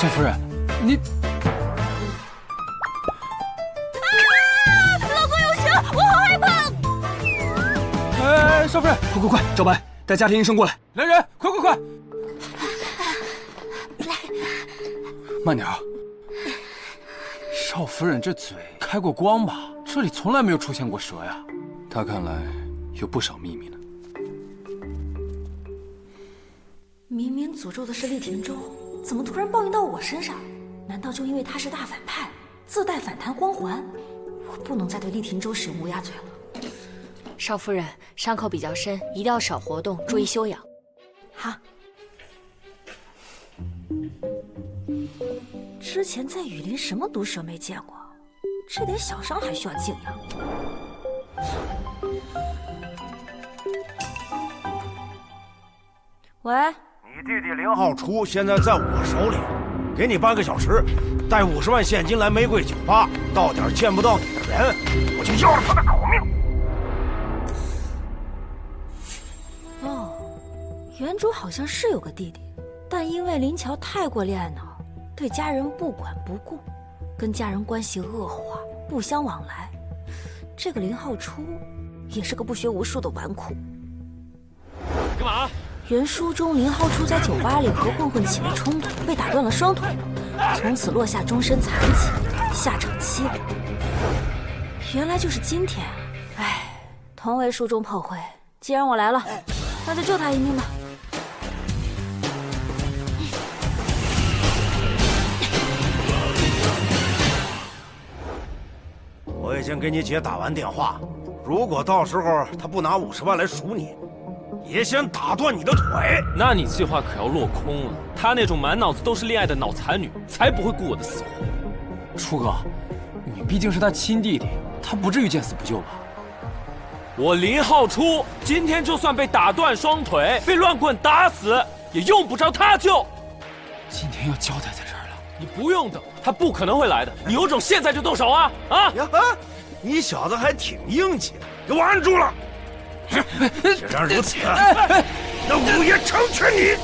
少夫人，你……老公有事，我好害怕！哎，少夫人，快，赵白，带家庭医生过来。来人，快！慢点啊！少夫人这嘴开过光吧？这里从来没有出现过蛇呀。她看来有不少秘密呢。明明诅咒的是厉廷州，怎么突然报应到我身上？难道就因为他是大反派，自带反弹光环？我不能再对厉廷州使用乌鸦嘴了。少夫人，伤口比较深，一定要少活动，注意休养。好。之前在雨林什么毒蛇没见过，这点小伤还需要静养？喂，你弟弟林浩初现在在我手里，给你半个小时，带50万现金来玫瑰酒吧，到点见不到你的人，我就要了他的狗命。哦，原主好像是有个弟弟，但因为林乔太过恋爱脑，对家人不管不顾，跟家人关系恶化，不相往来。这个林浩初也是个不学无术的纨绔。干嘛？原书中，林浩初在酒吧里和混混起了冲突，被打断了双腿，从此落下终身残疾，下场凄凉。原来就是今天，唉，同为书中炮灰，既然我来了，那就救他一命吧。我已经给你姐打完电话，如果到时候她不拿50万来赎你，也先打断你的腿。那你计划可要落空了。她那种满脑子都是恋爱的脑残女，才不会顾我的死活。初哥，你毕竟是他亲弟弟，他不至于见死不救吧？我林浩初今天就算被打断双腿，被乱棍打死，也用不着他救。今天要交代在这儿了。你不用等，他不可能会来的。你有种现在就动手啊！啊！呀，你小子还挺硬气的，给我按住了！既然如此，那五爷成全你。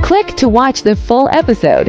Click to watch the full episode.